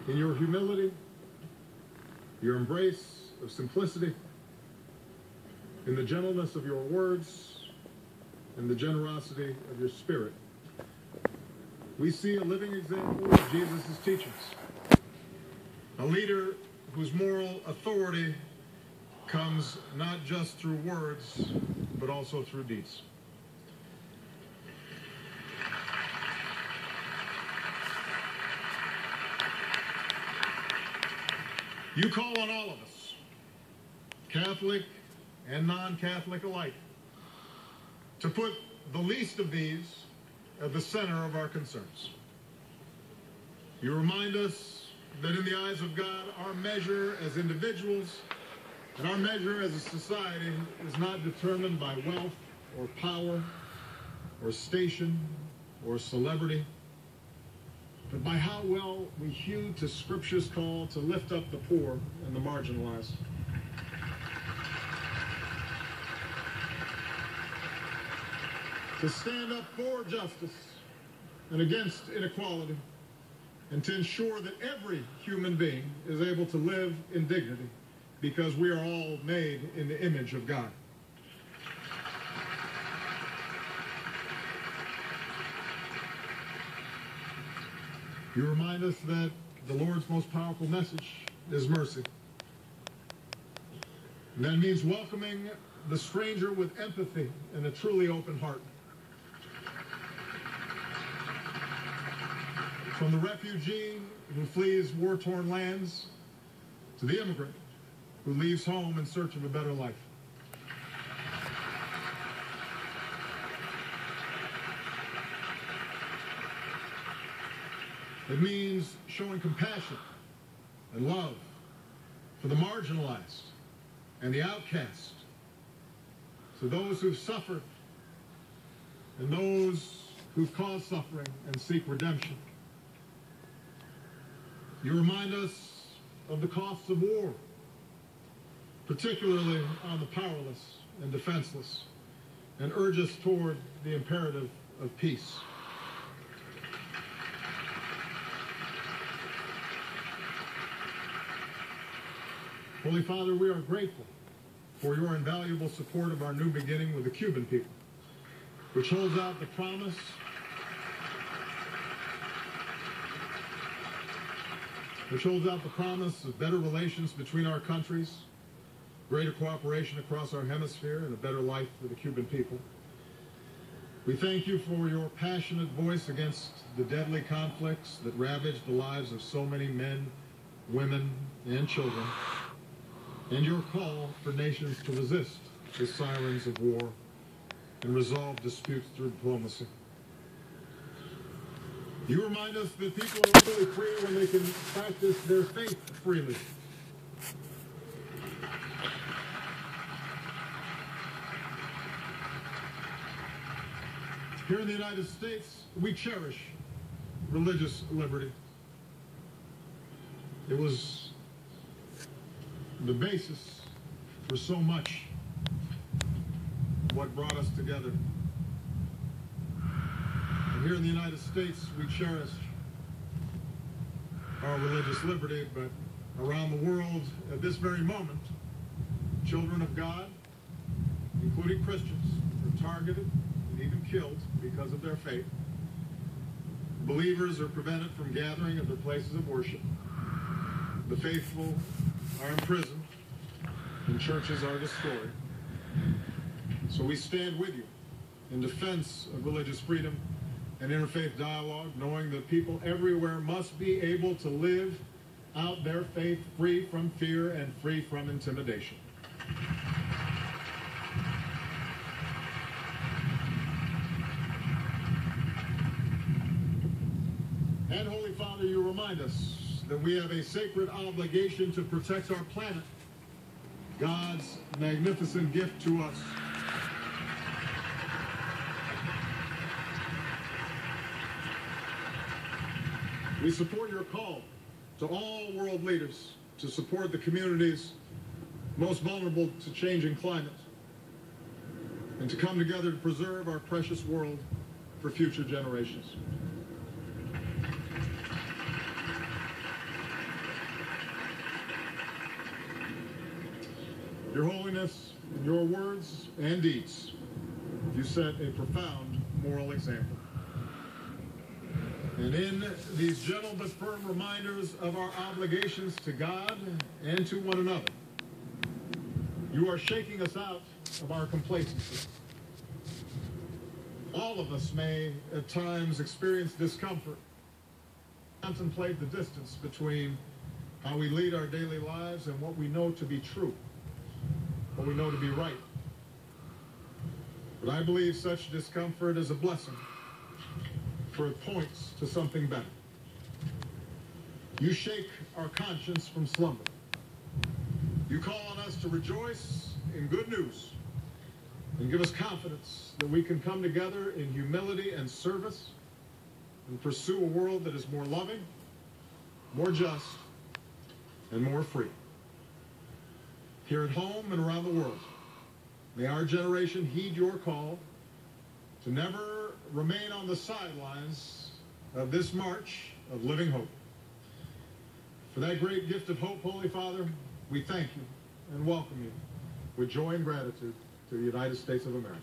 in your humility, your embrace of simplicity, in the gentleness of your words, and the generosity of your spirit. We see a living example of Jesus' teachings. A leader whose moral authority comes not just through words, but also through deeds. You call on all of us, Catholic and non-Catholic alike, to put the least of these at the center of our concerns. You remind us that in the eyes of God, our measure as individuals and our measure as a society is not determined by wealth or power or station or celebrity, but by how well we hew to Scripture's call to lift up the poor and the marginalized. To stand up for justice and against inequality, and to ensure that every human being is able to live in dignity, because we are all made in the image of God. You remind us that the Lord's most powerful message is mercy. And that means welcoming the stranger with empathy and a truly open heart. From the refugee who flees war-torn lands to the immigrant who leaves home in search of a better life. It means showing compassion and love for the marginalized and the outcast, to those who've suffered and those who've caused suffering and seek redemption. You remind us of the costs of war, particularly on the powerless and defenseless, and urge us toward the imperative of peace. Holy Father, we are grateful for your invaluable support of our new beginning with the Cuban people, which holds out the promise of better relations between our countries, greater cooperation across our hemisphere, and a better life for the Cuban people. We thank you for your passionate voice against the deadly conflicts that ravage the lives of so many men, women, and children, and your call for nations to resist the sirens of war and resolve disputes through diplomacy. You remind us that people are only free when they can practice their faith freely. Here in the United States, we cherish religious liberty. It was the basis for so much of what brought us together. And here in the United States, we cherish our religious liberty, but around the world at this very moment, children of God, including Christians, are targeted and even killed because of their faith. Believers are prevented from gathering at their places of worship. The faithful are imprisoned, and churches are destroyed. So we stand with you in defense of religious freedom and interfaith dialogue, knowing that people everywhere must be able to live out their faith free from fear and free from intimidation. And Holy Father, you remind us that we have a sacred obligation to protect our planet, God's magnificent gift to us. We support your call to all world leaders to support the communities most vulnerable to changing climate and to come together to preserve our precious world for future generations. Your Holiness, in your words and deeds, you set a profound moral example. And in these gentle but firm reminders of our obligations to God and to one another, you are shaking us out of our complacency. All of us may at times experience discomfort, contemplate the distance between how we lead our daily lives and what we know to be true, what we know to be right. But I believe such discomfort is a blessing, for it points to something better. You shake our conscience from slumber. You call on us to rejoice in good news and give us confidence that we can come together in humility and service and pursue a world that is more loving, more just, and more free. Here at home and around the world, may our generation heed your call to never remain on the sidelines of this march of living hope. For that great gift of hope, Holy Father, we thank you and welcome you with joy and gratitude to the United States of America.